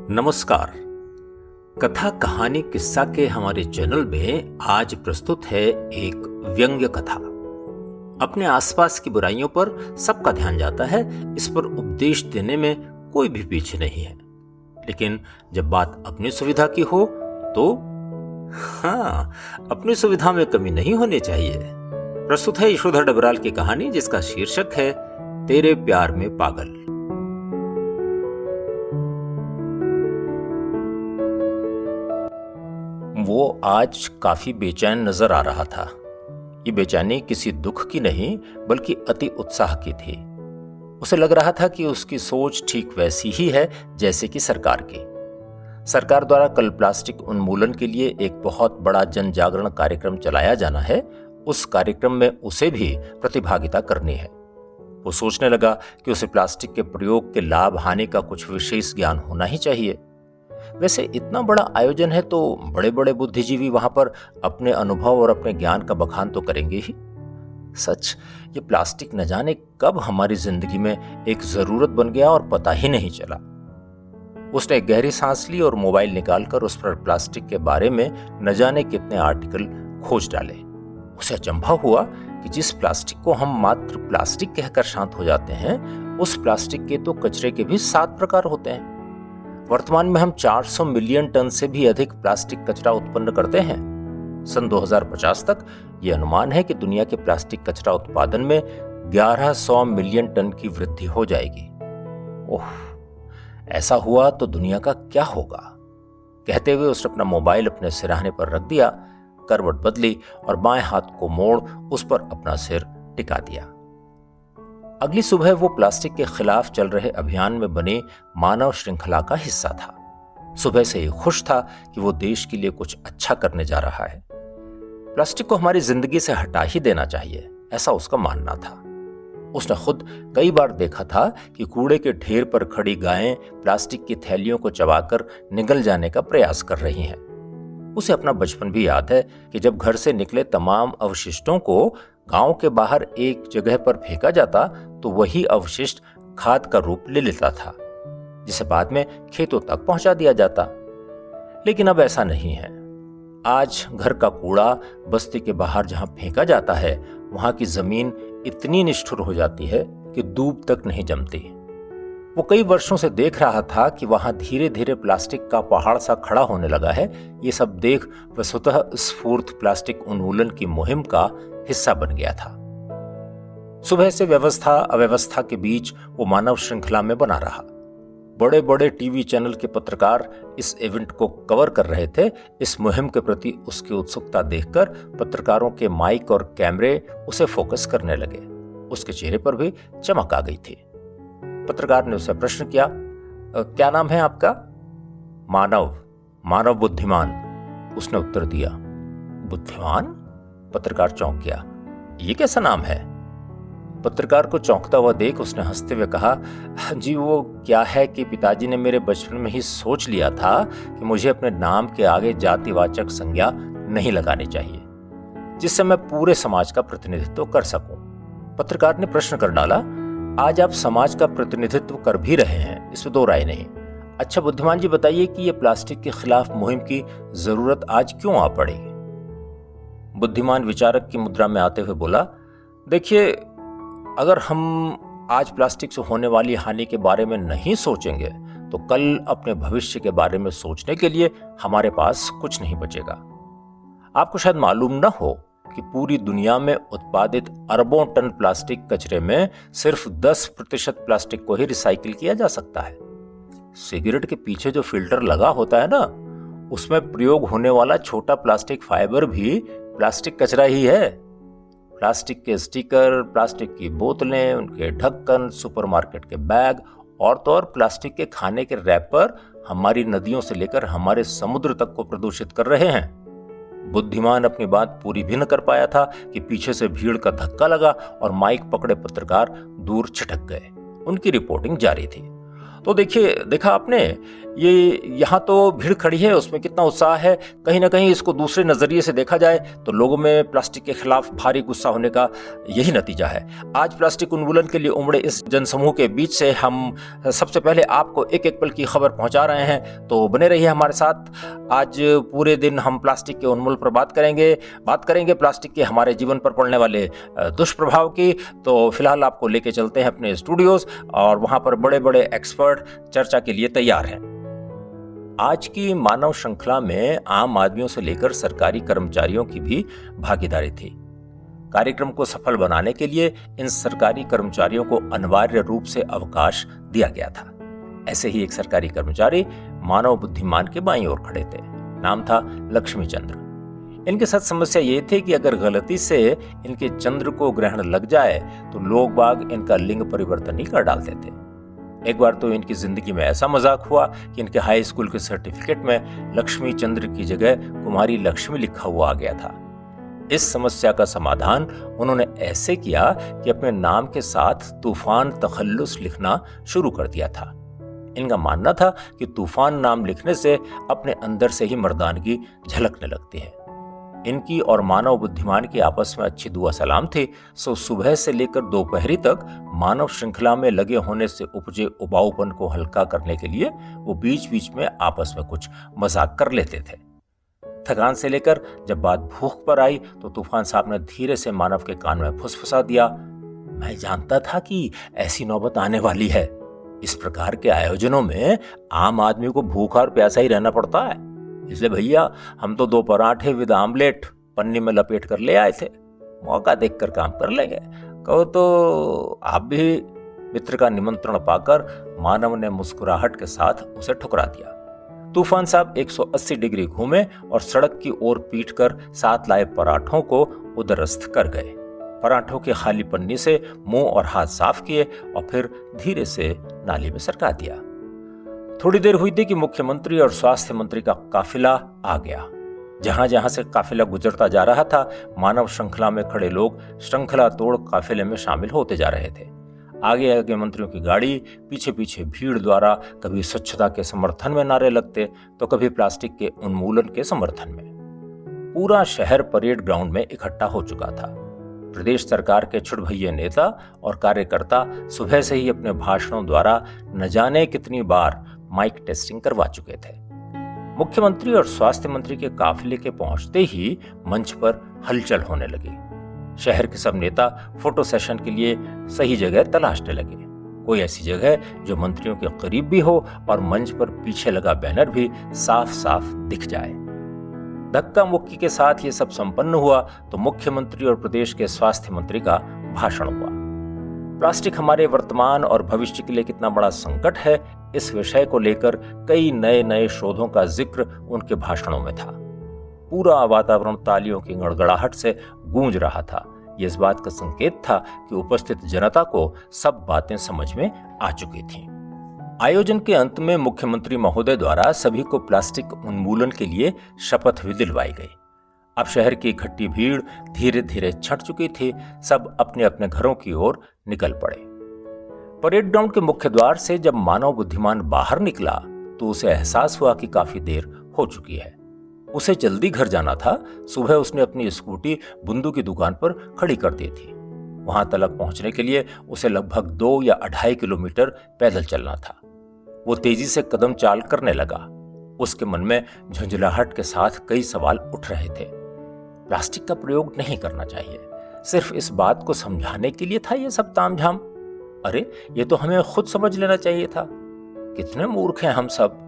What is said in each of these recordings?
नमस्कार। कथा कहानी किस्सा के हमारे चैनल में आज प्रस्तुत है एक व्यंग्य कथा। अपने आसपास की बुराइयों पर सबका ध्यान जाता है, इस पर उपदेश देने में कोई भी पीछे नहीं है। लेकिन जब बात अपनी सुविधा की हो तो अपनी सुविधा में कमी नहीं होनी चाहिए। प्रस्तुत है यशोधर डबराल की कहानी, जिसका शीर्षक है तेरे प्यार में पागल। वो आज काफी बेचैन नजर आ रहा था। ये बेचैनी किसी दुख की नहीं बल्कि अति उत्साह की थी। उसे लग रहा था कि उसकी सोच ठीक वैसी ही है जैसे कि सरकार की। सरकार द्वारा कल प्लास्टिक उन्मूलन के लिए एक बहुत बड़ा जन जागरण कार्यक्रम चलाया जाना है। उस कार्यक्रम में उसे भी प्रतिभागिता करनी है। वो सोचने लगा कि उसे प्लास्टिक के प्रयोग के लाभ हानि का कुछ विशेष ज्ञान होना ही चाहिए। वैसे इतना बड़ा आयोजन है तो बड़े बड़े बुद्धिजीवी वहां पर अपने अनुभव और अपने ज्ञान का बखान तो करेंगे ही। सच, ये प्लास्टिक न जाने कब हमारी जिंदगी में एक जरूरत बन गया और पता ही नहीं चला। उसने एक गहरी सांस ली और मोबाइल निकालकर उस पर प्लास्टिक के बारे में न जाने कितने आर्टिकल खोज डाले। उसे अचंभा हुआ कि जिस प्लास्टिक को हम मात्र प्लास्टिक कहकर शांत हो जाते हैं, उस प्लास्टिक के तो कचरे के भी 7 प्रकार होते हैं। वर्तमान में हम 400 मिलियन टन से भी अधिक प्लास्टिक कचरा उत्पन्न करते हैं। सन 2050 तक ये अनुमान है कि दुनिया के प्लास्टिक कचरा उत्पादन में 1100 मिलियन टन की वृद्धि हो जाएगी। ओह, ऐसा हुआ तो दुनिया का क्या होगा? कहते हुए उसने अपना मोबाइल अपने सिरहाने पर रख दिया, करवट बदली और बाएं हाथ को मोड़ उस पर अपना सिर टिका दिया। अगली सुबह वो प्लास्टिक के खिलाफ चल रहे अभियान में बने मानव श्रृंखला का हिस्सा था। सुबह से ही खुश था कि वो देश के लिए कुछ अच्छा करने जा रहा है। प्लास्टिक को हमारी जिंदगी से हटा ही देना चाहिए, ऐसा उसका मानना था। उसने खुद कई बार देखा था कि कूड़े के ढेर पर खड़ी गायें प्लास्टिक की थैलियों को चबाकर निगल जाने का प्रयास कर रही हैं। उसे अपना बचपन भी याद है कि जब घर से निकले तमाम अवशिष्टों को गांव के बाहर एक जगह पर फेंका जाता तो वही अवशिष्ट खाद का रूप ले लेता था, जिसे बाद में खेतों तक पहुंचा दिया जाता। लेकिन अब ऐसा नहीं है। आज घर का कूड़ा बस्ती के बाहर जहां फेंका जाता है, वहां की जमीन इतनी निष्ठुर हो जाती है कि दूब तक नहीं जमती। वो कई वर्षों से देख रहा था कि वहां धीरे धीरे प्लास्टिक का पहाड़ सा खड़ा होने लगा है। ये सब देख वह स्वतः स्फूर्त प्लास्टिक उन्मूलन की मुहिम का हिस्सा बन गया था। सुबह से व्यवस्था अव्यवस्था के बीच वो मानव श्रृंखला में बना रहा। बड़े बड़े टीवी चैनल के पत्रकार इस इवेंट को कवर कर रहे थे। इस मुहिम के प्रति उसकी उत्सुकता देखकर पत्रकारों के माइक और कैमरे उसे फोकस करने लगे। उसके चेहरे पर भी चमक आ गई थी। पत्रकार ने उसे प्रश्न किया, क्या नाम है आपका? मानव बुद्धिमान, उसने उत्तर दिया। बुद्धिमान? पत्रकार चौंक गया। ये कैसा नाम है? पत्रकार को चौंकता हुआ देख उसने हंसते हुए कहा, जी वो क्या है कि पिताजी ने मेरे बचपन में ही सोच लिया था कि मुझे अपने नाम के आगे जातिवाचक संज्ञा नहीं लगानी चाहिए, जिससे मैं पूरे समाज का प्रतिनिधित्व कर सकूं। पत्रकार ने प्रश्न कर डाला, आज आप समाज का प्रतिनिधित्व कर भी रहे हैं, इसमें दो राय नहीं। अच्छा बुद्धिमान जी, बताइए कि ये प्लास्टिक के खिलाफ मुहिम की जरूरत आज क्यों आ पड़ी? बुद्धिमान विचारक की मुद्रा में आते हुए बोला, देखिए, अगर हम आज प्लास्टिक से होने वाली हानि के बारे में नहीं सोचेंगे तो कल अपने भविष्य के बारे में सोचने के लिए हमारे पास कुछ नहीं बचेगा। आपको शायद मालूम न हो कि पूरी दुनिया में उत्पादित अरबों टन प्लास्टिक कचरे में सिर्फ 10% प्लास्टिक को ही रिसाइकिल किया जा सकता है। सिगरेट के पीछे जो फिल्टर लगा होता है ना, उसमें प्रयोग होने वाला छोटा प्लास्टिक फाइबर भी प्लास्टिक कचरा ही है। प्लास्टिक के स्टिकर, प्लास्टिक की बोतलें, उनके ढक्कन, सुपरमार्केट के बैग और तो और प्लास्टिक के खाने के रैपर हमारी नदियों से लेकर हमारे समुद्र तक को प्रदूषित कर रहे हैं। बुद्धिमान अपनी बात पूरी भी न कर पाया था कि पीछे से भीड़ का धक्का लगा और माइक पकड़े पत्रकार दूर छिटक गए। उनकी रिपोर्टिंग जारी थी। तो देखा आपने, ये यहाँ तो भीड़ खड़ी है, उसमें कितना उत्साह है। कहीं ना कहीं इसको दूसरे नजरिए से देखा जाए तो लोगों में प्लास्टिक के खिलाफ भारी गुस्सा होने का यही नतीजा है। आज प्लास्टिक उन्मूलन के लिए उमड़े इस जनसमूह के बीच से हम सबसे पहले आपको एक एक पल की खबर पहुंचा रहे हैं, तो बने रहिए हमारे साथ। आज पूरे दिन हम प्लास्टिक के उन्मूलन पर बात करेंगे प्लास्टिक के हमारे जीवन पर पड़ने वाले दुष्प्रभाव की। तो फिलहाल आपको लेके चलते हैं अपने स्टूडियोज, और वहां पर बड़े बड़े एक्सपर्ट चर्चा के लिए तैयार हैं। आज की मानव श्रृंखला में आम आदमियों से लेकर सरकारी कर्मचारियों की भी भागीदारी थी। कार्यक्रम को सफल बनाने के लिए इन सरकारी कर्मचारियों को अनिवार्य रूप से अवकाश दिया गया था। ऐसे ही एक सरकारी कर्मचारी मानव बुद्धिमान के बाईं ओर खड़े थे। नाम था लक्ष्मी चंद्र। इनके साथ समस्या ये थी कि अगर गलती से इनके चंद्र को ग्रहण लग जाए तो लोग बाग इनका लिंग परिवर्तन ही कर डालते थे। एक बार तो इनकी जिंदगी में ऐसा मजाक हुआ कि इनके हाई स्कूल के सर्टिफिकेट में लक्ष्मी चंद्र की जगह कुमारी लक्ष्मी लिखा हुआ आ गया था। इस समस्या का समाधान उन्होंने ऐसे किया कि अपने नाम के साथ तूफान तखल्लुस लिखना शुरू कर दिया था। इनका मानना था कि तूफान नाम लिखने से अपने अंदर से ही मर्दानगी झलकने लगती है। इनकी और मानव बुद्धिमान की आपस में अच्छी दुआ सलाम थी, सो सुबह से लेकर दोपहरी तक मानव श्रृंखला में लगे होने से उपजे उबाऊपन को हल्का करने के लिए वो बीच बीच में आपस में कुछ मजाक कर लेते थे। थकान से लेकर जब बात भूख पर आई तो तूफान साहब ने धीरे से मानव के कान में फुसफुसा दिया, मैं जानता था कि ऐसी नौबत आने वाली है। इस प्रकार के आयोजनों में आम आदमी को भूखा और प्यासा ही रहना पड़ता है, इसलिए भैया हम तो 2 पराठे विद आमलेट पन्नी में लपेट कर ले आए थे। मौका देखकर काम कर लेंगे, कहो तो आप भी। मित्र का निमंत्रण पाकर मानव ने मुस्कुराहट के साथ उसे ठुकरा दिया। तूफान साहब 180 डिग्री घूमे और सड़क की ओर पीटकर साथ लाए पराठों को उदरस्त कर गए। पराठों की खाली पन्नी से मुंह और हाथ साफ किए और फिर धीरे से नाली में सरका दिया। थोड़ी देर हुई थी कि मुख्यमंत्री और स्वास्थ्य मंत्री का काफिला आ गया। जहां जहां से काफिला गुजरता जा रहा था, मानव श्रृंखला में खड़े लोग श्रृंखला तोड़ काफिले में शामिल होते जा रहे थे। आगे आगे मंत्रियों की गाड़ी, पीछे पीछे भीड़ द्वारा कभी स्वच्छता के समर्थन में नारे लगते तो कभी प्लास्टिक के उन्मूलन के समर्थन में। पूरा शहर परेड ग्राउंड में इकट्ठा हो चुका था। प्रदेश सरकार के छुटभैये नेता और कार्यकर्ता सुबह से ही अपने भाषणों द्वारा न जाने कितनी बार माइक टेस्टिंग करवा चुके थे। मुख्यमंत्री और स्वास्थ्य मंत्री के काफिले के पहुंचते ही मंच पर हलचल होने लगी। शहर के सब नेता फोटो सेशन के लिए सही जगह तलाशने लगे। कोई ऐसी जगह जो मंत्रियों के करीब भी हो और मंच पर पीछे लगा बैनर भी साफ साफ दिख जाए। धक्का मुक्की के साथ ये सब संपन्न हुआ तो मुख्यमंत्री और प्रदेश के स्वास्थ्य मंत्री का भाषण हुआ। प्लास्टिक हमारे वर्तमान और भविष्य के लिए कितना बड़ा संकट है, इस विषय को लेकर कई नए नए शोधों का जिक्र उनके भाषणों में था। पूरा वातावरण तालियों की गड़गड़ाहट से गूंज रहा था। यह इस बात का संकेत था कि उपस्थित जनता को सब बातें समझ में आ चुकी थीं। आयोजन के अंत में मुख्यमंत्री महोदय द्वारा सभी को प्लास्टिक उन्मूलन के लिए शपथ भी दिलवाई गई। अब शहर की इकट्ठी भीड़ धीरे धीरे छंट चुकी थी। सब अपने अपने घरों की ओर निकल पड़े। परेड ग्राउंड के मुख्य द्वार से जब मानव बुद्धिमान बाहर निकला तो उसे एहसास हुआ कि काफी देर हो चुकी है। उसे जल्दी घर जाना था। सुबह उसने अपनी स्कूटी बुंदू की दुकान पर खड़ी कर दी थी। वहां तक पहुंचने के लिए उसे लगभग 2 या 2.5 किलोमीटर पैदल चलना था। वो तेजी से कदम चाल करने लगा। उसके मन में झुंझलाहट के साथ कई सवाल उठ रहे थे। प्लास्टिक का प्रयोग नहीं करना चाहिए, सिर्फ इस बात को समझाने के लिए था ये सब तामझाम। अरे ये तो हमें खुद समझ लेना चाहिए था। कितने मूर्ख हैं हम सब।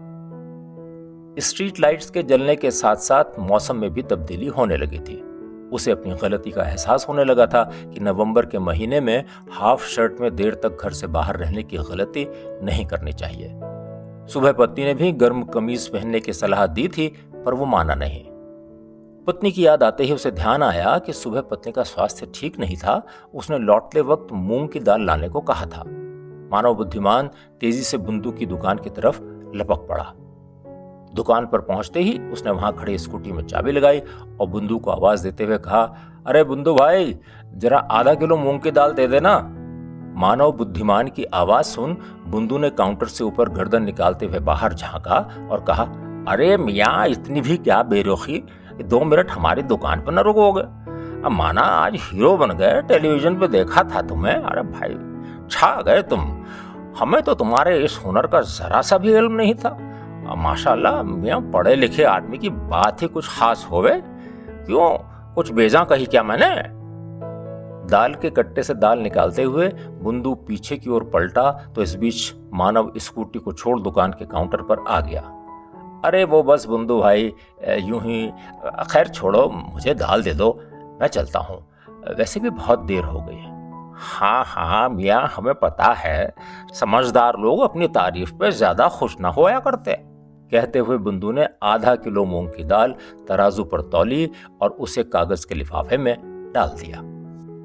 स्ट्रीट लाइट्स के जलने के साथ साथ मौसम में भी तब्दीली होने लगी थी। उसे अपनी गलती का एहसास होने लगा था कि नवंबर के महीने में हाफ शर्ट में देर तक घर से बाहर रहने की गलती नहीं करनी चाहिए। सुबह पत्नी ने भी गर्म कमीज पहनने की सलाह दी थी, पर वो माना नहीं। पत्नी की याद आते ही उसे ध्यान आया कि सुबह पत्नी का स्वास्थ्य ठीक नहीं था। उसने लौटते वक्त मूंग की दाल लाने को कहा था। मानव बुद्धिमान तेजी से बुंदू की दुकान की तरफ लपक पड़ा। दुकान पर पहुंचते ही उसने वहां खड़ी स्कूटी में चाबी लगाई और बुंदू को आवाज देते हुए कहा, अरे बुंदू भाई, जरा आधा किलो मूंग की दाल दे देना। मानव बुद्धिमान की आवाज सुन बुंदू ने काउंटर से ऊपर गर्दन निकालते हुए बाहर झांका और कहा, अरे मियाँ, इतनी भी क्या बेरुखी, 2 मिनट हमारी दुकान पर न रुकोगे? अब माना आज हीरो बन गए, टेलीविजन पे देखा था तुम्हें, अरे भाई छा गए तुम। हमें तो तुम्हारे इस हुनर का जरा सा भी इल्म नहीं था। माशाल्लाह मियाँ, पढ़े लिखे आदमी की बात ही कुछ खास होवे। क्यों, कुछ बेजा कही क्या मैंने? दाल के कट्टे से दाल निकालते हुए बुंदू पीछे की ओर पलटा तो इस बीच मानव स्कूटी को छोड़ दुकान के काउंटर पर आ गया। अरे वो बस बुंदू भाई, यूं ही, खैर छोड़ो, मुझे दाल दे दो, मैं चलता हूँ, वैसे भी बहुत देर हो गई है। हाँ हाँ मियाँ, हमें पता है, समझदार लोग अपनी तारीफ पे ज्यादा खुश न होया करते। कहते हुए बुंदू ने आधा किलो मूंग की दाल तराजू पर तौली और उसे कागज के लिफाफे में डाल दिया।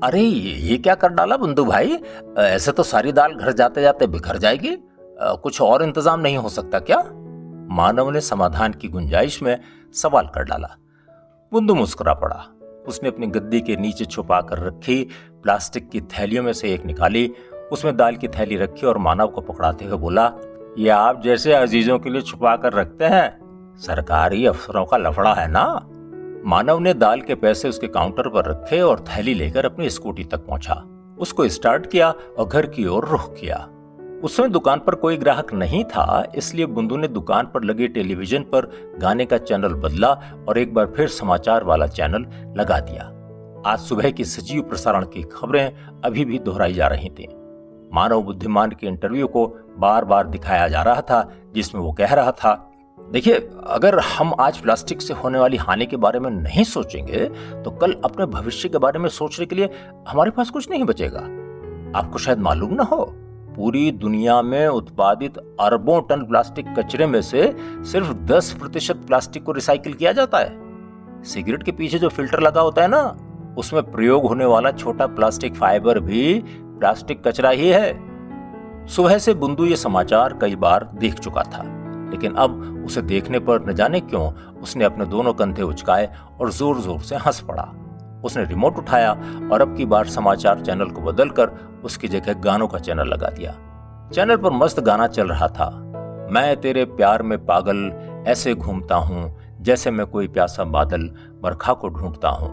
अरे ये क्या कर डाला बुंदू भाई? ऐसे तो सारी दाल घर जाते जाते बिखर जाएगी। कुछ और इंतजाम नहीं हो सकता क्या? मानव ने समाधान की गुंजाइश में सवाल कर डाला। बुंदू मुस्कुरा पड़ा। उसने अपनी गद्दी के नीचे छुपा कर रखी प्लास्टिक की थैलियों में से एक निकाली, उसमें दाल की थैली रखी और मानव को पकड़ाते हुए बोला, ये आप जैसे अजीजों के लिए छुपा कर रखते हैं? सरकारी अफसरों का लफड़ा है ना? मानव ने दाल के पैसे उसके काउंटर पर रखे और थैली लेकर अपनी स्कूटी तक पहुंचा। उसको स्टार्ट किया और घर की ओर रुख किया। उस समय दुकान पर कोई ग्राहक नहीं था, इसलिए बुंदू ने दुकान पर लगे टेलीविजन पर गाने का चैनल बदला और एक बार फिर समाचार वाला चैनल लगा दिया। आज सुबह की सजीव प्रसारण की खबरें अभी भी दोहराई जा रही थीं। मानव बुद्धिमान के इंटरव्यू को बार बार दिखाया जा रहा था, जिसमें वो कह रहा था, देखिए, अगर हम आज प्लास्टिक से होने वाली हानि के बारे में नहीं सोचेंगे तो कल अपने भविष्य के बारे में सोचने के लिए हमारे पास कुछ नहीं बचेगा। आपको शायद मालूम ना हो, पूरी दुनिया में उत्पादित अरबों टन प्लास्टिक कचरे में से सिर्फ 10% प्लास्टिक को रिसाइकिल किया जाता है। सिगरेट के पीछे जो फिल्टर लगा होता है ना, उसमें प्रयोग होने वाला छोटा प्लास्टिक फाइबर भी प्लास्टिक कचरा ही है। सुबह से बुंदू ये समाचार कई बार देख चुका था, लेकिन अब उसे देखने पर न जाने क्यों उसने अपने दोनों कंधे उचकाए और जोर जोर से हंस पड़ा। उसने रिमोट उठाया और अब की बार समाचार चैनल को बदलकर उसकी जगह गानों का चैनल लगा दिया। चैनल पर मस्त गाना चल रहा था, मैं तेरे प्यार में पागल, ऐसे घूमता हूँ जैसे मैं कोई प्यासा बादल, बरखा को ढूंढता हूँ।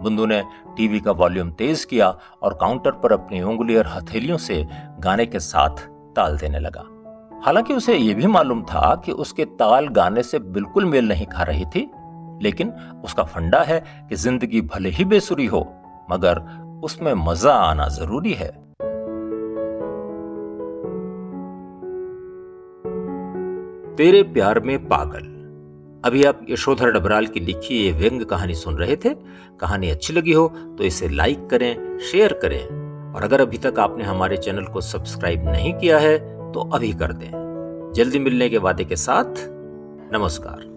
बुंदू ने टीवी का वॉल्यूम तेज किया और काउंटर पर अपनी उंगली और हथेलियों से गाने के साथ ताल देने लगा। हालांकि उसे यह भी मालूम था कि उसके ताल गाने से बिल्कुल मेल नहीं खा रही थी, लेकिन उसका फंडा है कि जिंदगी भले ही बेसुरी हो, मगर उसमें मजा आना जरूरी है। तेरे प्यार में पागल। अभी आप यशोधर डबराल की लिखी ये व्यंग्य कहानी सुन रहे थे। कहानी अच्छी लगी हो तो इसे लाइक करें, शेयर करें और अगर अभी तक आपने हमारे चैनल को सब्सक्राइब नहीं किया है तो अभी कर दें। जल्दी मिलने के वादे के साथ, नमस्कार।